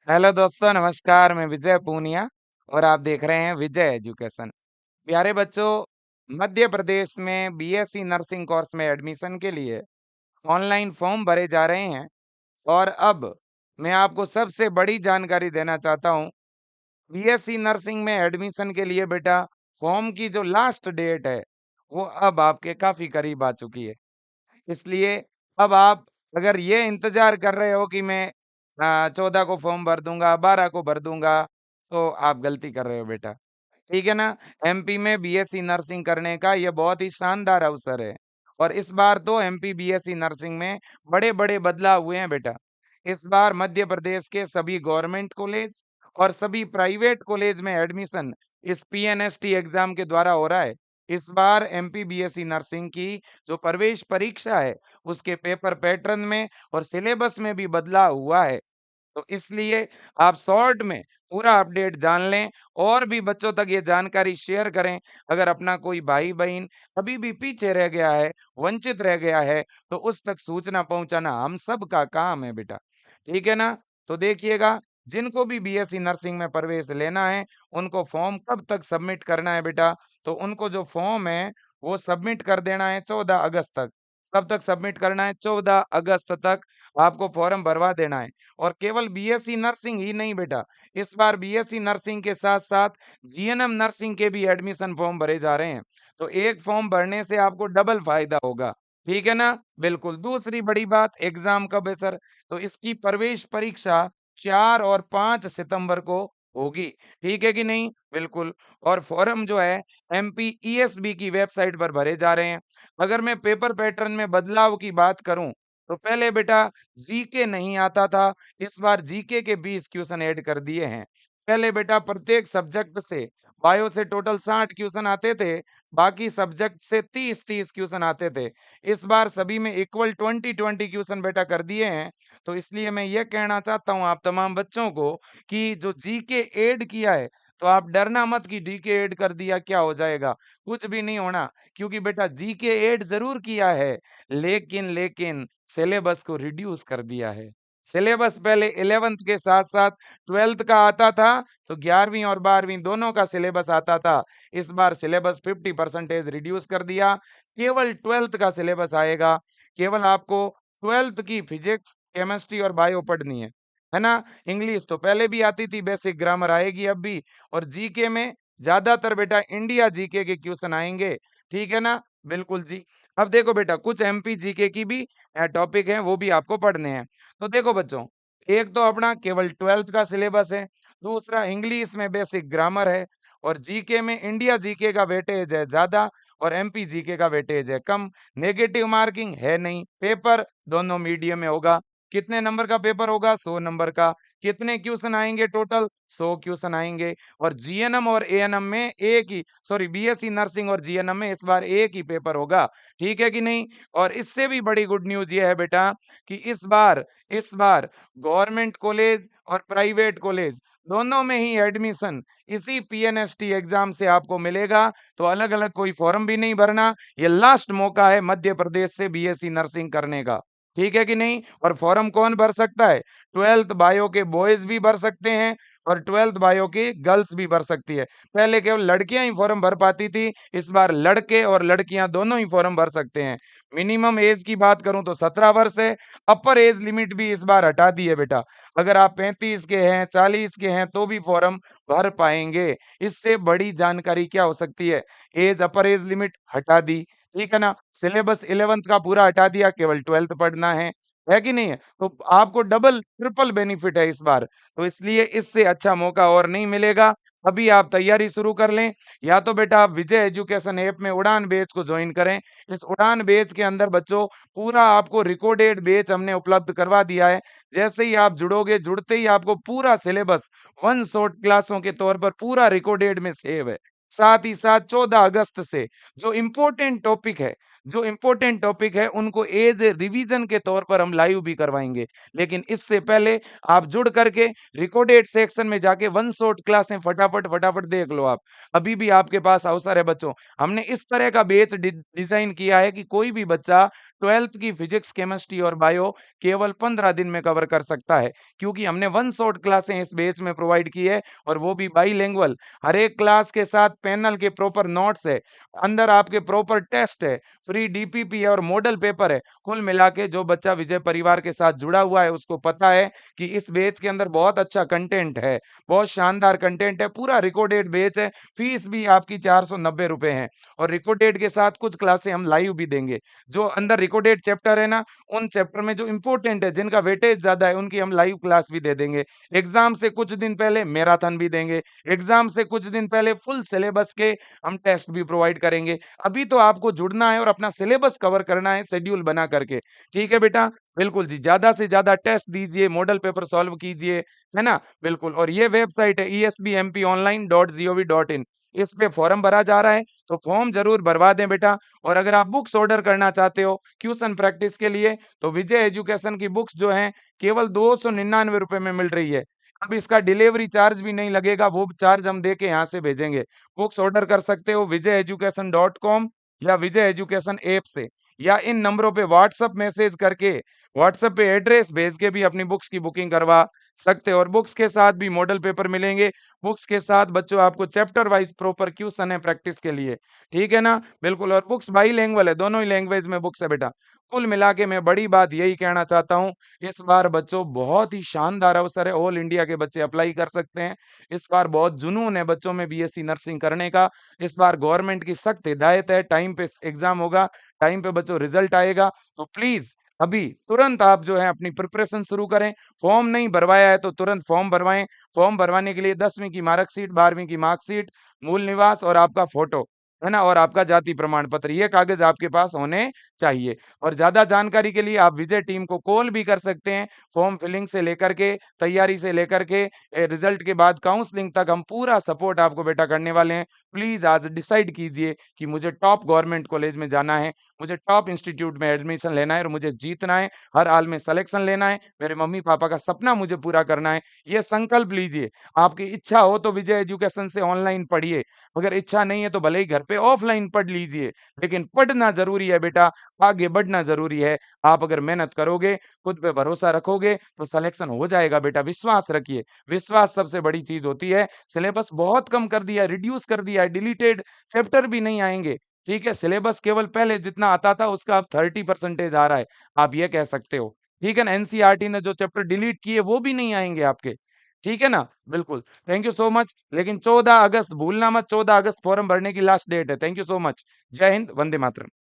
Hello दोस्तों, नमस्कार। मैं विजय पूनिया और आप देख रहे हैं विजय एजुकेशन। प्यारे बच्चों, मध्य प्रदेश में बीएससी नर्सिंग कोर्स में एडमिशन के लिए ऑनलाइन फॉर्म भरे जा रहे हैं। और अब मैं आपको सबसे बड़ी जानकारी देना चाहता हूं। बीएससी नर्सिंग में एडमिशन के लिए बेटा फॉर्म की जो लास्ट डेट है वो अब आपके काफी करीब आ चुकी है। इसलिए अब आप अगर ये इंतजार कर रहे हो कि मैं 14 को फॉर्म भर दूंगा, 12 को भर दूंगा, तो आप गलती कर रहे हो बेटा। ठीक है ना? एमपी में बीएससी नर्सिंग करने का ये बहुत ही शानदार अवसर है। और इस बार तो एमपी बीएससी नर्सिंग में बड़े-बड़े बदलाव हुए हैं बेटा। इस बार मध्य प्रदेश के सभी गवर्नमेंट कॉलेज और सभी प्राइवेट कॉलेज में एडमिशन इस पीएनएसटी एग्जाम के द्वारा हो रहा है। इस बार एमपी बीएससी नर्सिंग की जो प्रवेश परीक्षा है, उसके पेपर पैटर्न में और सिलेबस में भी बदलाव हुआ है। तो इसलिए आप शॉर्ट में पूरा अपडेट जान लें और भी बच्चों तक ये जानकारी शेयर करें। अगर अपना कोई भाई-बहन अभी भी पीछे रह गया है, वंचित रह गया है, तो उस तक सूचना पहुंचाना हम सब का काम है बेटा। ठीक है ना? तो देखिएगा, जिनको भी बीएससी नर्सिंग में प्रवेश लेना है, उनको फॉर्म कब तक सबमिट करना है बेटा? तो उनको जो फॉर्म है, वो सबमिट कर देना है 14 अगस्त तक। कब तक सबमिट करना है? 14 अगस्त तक आपको फॉर्म भरवा देना है। और केवल बीएससी नर्सिंग ही नहीं बेटा, इस बार बीएससी नर्सिंग के साथ-साथ जीएनएम नर्सिंग के भी एडमिशन फॉर्म भरे जा रहे हैं। तो एक फॉर्म भरने से आपको डबल फ़ायदा होगा। ठीक है ना? बिल्कुल। दूसरी बड़ी बात, एग्ज़ाम कब है सर? तो इसकी प्रवेश परीक्षा 4 और 5 सितंबर को होगी। ठीक है कि नहीं? बिल्कुल। और फॉर्म जो है एमपीईएसबी की वेबसाइट पर भरे जा रहे हैं। अगर मैं पेपर पैटर्न में बदलाव की बात करूँ, तो पहले बेटा जीके नहीं आता था, इस बार जीके के 20 क्वेश्चन ऐड कर दिए हैं। पहले बेटा प्रत्येक सब्जेक्ट से बायो से टोटल 60 क्वेश्चन आते थे, बाकी सब्जेक्ट से 30-30 क्वेश्चन आते थे। इस बार सभी में इक्वल 20-20 क्वेश्चन बेटा कर दिए हैं। तो इसलिए मैं ये कहना चाहता हूँ आप तमाम बच्चों को कि जो जीके ऐड किया है, तो आप डरना मत कि जीके ऐड कर दिया क्या हो जाएगा? कुछ भी नहीं होना, क्योंकि बेटा जीके ऐड ज़रूर किया है, लेकिन सिलेबस को रिड्यूस कर दिया है। सिलेबस पहले 11th के साथ-साथ 12th का आता था, तो 11वीं और 12वीं दोनों का सिलेबस आता था। इस बार सिलेबस 50% रिड्यूस कर दिया, केवल 12th का सिलेबस आएगा। केवल आपको 12th की फिजिक्स, केमिस्ट्री और बायो पढ़नी है ना? इंग्लिश तो पहले भी आती थी, बेसिक ग्रामर आएगी अब भी। और जीके में ज़्यादातर बेटा इंडिया जीके के क्वेश्चन आएँगे, ठीक है ना? बिल्कुल जी। अब देखो बेटा, कुछ एमपी जीके की भी टॉपिक हैं, वो भी आपको पढ़ने हैं। तो देखो बच्चों, एक तो अपना केवल 12th का सिलेबस है, दूसरा इंग्लिश में बेसिक ग्रामर है और जीके में इंडिया जीके का वेटेज है ज़्यादा और एमपी जीके का वेटेज है कम। नेगेटिव मार्किंग है नहीं, पेपर दोनों मीडियम में होगा। कितने नंबर का पेपर होगा? 100 नंबर का। कितने क्वेश्चन आएँगे टोटल? 100 क्वेश्चन आएँगे। और जीएनएम और एएनएम में एक ही, सॉरी, बीएससी नर्सिंग और जीएनएम में इस बार एक ही पेपर होगा। ठीक है कि नहीं? और इससे भी बड़ी गुड न्यूज़ ये है बेटा कि इस बार गवर्नमेंट कॉलेज और प्राइवेट कॉलेज दोनों में ही एडमिशन इसी पीएनएसटी एग्जाम से आपको मिलेगा। तो अलग-अलग कोई फॉर्म भी नहीं भरना। ये लास्ट मौका है मध्य प्रदेश से बीएससी नर्सिंग करने का। ठीक है कि नहीं? और फॉर्म कौन भर सकता है? 12th बायो के बॉयज़ भी भर सकते हैं और 12th बायो की गर्ल्स भी भर सकती है। पहले केवल लड़कियां ही फॉर्म भर पाती थी, इस बार लड़के और लड़कियां दोनों ही फॉर्म भर सकते हैं। मिनिमम एज की बात करूं तो 17 वर्ष है। अपर एज लिमिट भी इस बार हटा दी है बेटा। अगर आप 35 के हैं, 40 के हैं तो भी फॉर्म भर पाएंगे। इससे बड़ी जानकारी क्या हो सकती है? एज, अपर एज लिमिट हटा दी, ठीक है ना? सिलेबस 11th का पूरा हटा दिया, केवल 12th पढ़ना है कि नहीं है? तो आपको डबल ट्रिपल बेनिफिट है इस बार। तो इसलिए इससे अच्छा मौका और नहीं मिलेगा। अभी आप तैयारी शुरू कर लें, या तो बेटा आप विजय एजुकेशन ऐप में उड़ान बैच को ज्वाइन करें। इस उड़ान बैच के अंदर बच्चों पूरा आपको रिकॉर्डेड बैच हमने उपलब्ध करवा दिया है। जैसे ही आप जुड़ोगे, जुड़ते ही आपको पूरा सिलेबस वन शॉट क्लासों के तौर पर पूरा रिकॉर्डेड में सेव है। साथ ही साथ 14 अगस्त से जो इम्पोर्टेंट टॉपिक है, जो इम्पोर्टेंट टॉपिक है उनको एज़ ए रिवीजन के तौर पर हम लाइव भी करवाएँगे। लेकिन इससे पहले आप जुड़ करके रिकॉर्डेड सेक्शन में जाके वन शॉट क्लासें फटाफट देख लो आप। अभी भी आपके पास अवसर है बच्चों। हमने इस तरह का बैच डिज़ाइन किया है कि कोई भी बच्चा 12th की फिजिक्स, केमिस्ट्री और बायो केवल 15 दिन में कवर कर सकता है। क्योंकि हमने वन शॉट क्लासें इस बैच में प्रोवाइड की है और वो भी बाइलिंगुअल। हर एक क्लास के साथ पैनल के प्रॉपर नोट्स है, अंदर आपके प्रॉपर टेस्ट है, फ्री डीपीपी है और मॉडल पेपर है। कुल मिला के जो बच्चा विजय परिवार के साथ जुड़ा हुआ है उसको पता है कि इस बैच के अंदर बहुत अच्छा कंटेंट है, बहुत शानदार कंटेंट है, पूरा रिकॉर्डेड बैच है। फीस भी आपकी ₹490 है और रिकॉर्डेड के साथ कुछ क्लासें हम लाइव भी देंगे। जो अंदर रिकॉर्डेड चैप्टर है ना, उन चैप्टर में जो इम्पोर्टेंट है, जिनका वेटेज ज़्यादा है, उनकी हम लाइव क्लास भी दे देंगे। एग्ज़ाम से कुछ दिन पहले मैराथन भी देंगे। एग्ज़ाम से कुछ दिन पहले फुल सिलेबस के हम टेस्ट भी प्रोवाइड करेंगे। अभी तो आपको जुड़ना है और अपना सिलेबस कवर करना है शेड्यूल बना करके। ठीक है बेटा? बिल्कुल जी, ज़्यादा से ज़्यादा टेस्ट दीजिए, मॉडल पेपर सॉल्व कीजिए, है ना? बिल्कुल। और ये वेबसाइट है esbmponline.gov.in, इस पे फॉर्म भरा जा रहा है, तो फॉर्म ज़रूर भरवा दें बेटा। और अगर आप बुक्स ऑर्डर करना चाहते हो ट्यूशन प्रैक्टिस के लिए, तो विजय एजुकेशन की बुक्स जो हैं केवल ₹299 में मिल रही है। अब इसका डिलीवरी चार्ज भी नहीं लगेगा, वो चार्ज हम देके यहाँ से भेजेंगे। बुक्स ऑर्डर कर सकते हो vijayeducation.com या विजय एजुकेशन ऐप से, या इन नंबरों पे व्हाट्सएप मैसेज करके, व्हाट्सएप पे एड्रेस भेज के भी अपनी बुक्स की बुकिंग करवा सकते हो। और बुक्स के साथ भी मॉडल पेपर मिलेंगे। बुक्स के साथ बच्चों आपको चैप्टर वाइज़ प्रॉपर क्वेश्चन है प्रैक्टिस के लिए। ठीक है ना? बिल्कुल। और बुक्स बाइलिंगुअल है, दोनों ही लैंग्वेज में बुक्स है बेटा। कुल मिला के मैं बड़ी बात यही कहना चाहता हूँ, इस बार बच्चों बहुत ही शानदार अवसर है, ऑल इंडिया के बच्चे अप्लाई कर सकते हैं। इस बार बहुत जुनून है बच्चों में बीएससी नर्सिंग करने का। इस बार गवर्नमेंट की सख्त हिदायत है, टाइम पे एग्ज़ाम होगा, टाइम पे बच्चों रिज़ल्ट आएगा। तो प्लीज़ अभी तुरंत आप जो है अपनी प्रिपरेशन शुरू करें। फॉर्म नहीं भरवाया है तो तुरंत फॉर्म भरवाएँ। फॉर्म भरवाने के लिए 10वीं की मार्कशीट, 12वीं की मार्कशीट, मूल निवास और आपका फ़ोटो, है ना? और आपका जाति प्रमाण पत्र, ये कागज़ आपके पास होने चाहिए। और ज़्यादा जानकारी के लिए आप विजय टीम को कॉल भी कर सकते हैं। फॉर्म फिलिंग से लेकर के, तैयारी से लेकर के रिज़ल्ट के बाद काउंसलिंग तक हम पूरा सपोर्ट आपको बेटा करने वाले हैं। प्लीज़ आज डिसाइड कीजिए कि मुझे टॉप गवर्नमेंट कॉलेज में जाना है, मुझे टॉप इंस्टीट्यूट में एडमिशन लेना है और मुझे जीतना है, हर हाल में सिलेक्शन लेना है, मेरे मम्मी-पापा का सपना मुझे पूरा करना है। ये संकल्प लीजिए। आपकी इच्छा हो तो विजय एजुकेशन से ऑनलाइन पढ़िए, अगर इच्छा नहीं है तो भले ही घर पे ऑफलाइन पढ़ लीजिए, लेकिन पढ़ना ज़रूरी है बेटा, आगे बढ़ना ज़रूरी है। आप अगर मेहनत करोगे, खुद पे भरोसा रखोगे, तो सिलेक्शन हो जाएगा बेटा, विश्वास रखिए। विश्वास सबसे बड़ी चीज़ होती है। सिलेबस बहुत कम कर दिया है, रिड्यूस कर दिया है, डिलीटेड चैप्टर भी नहीं आएँगे। ठीक है? सिलेबस केवल पहले जितना आता था उसका अब 30% आ रहा है। आप ये कह सकते हो। ठीक है ना? एनसीईआरटी ने जो चैप्टर डिलीट किए वो भी नहीं आएँगे आपके। ठीक है ना? बिल्कुल। Thank you so much. लेकिन 14 अगस्त भूलना मत, 14 अगस्त फॉर्म भरने की लास्ट डेट है। Thank you so much. जय हिंद, वंदे मातरम।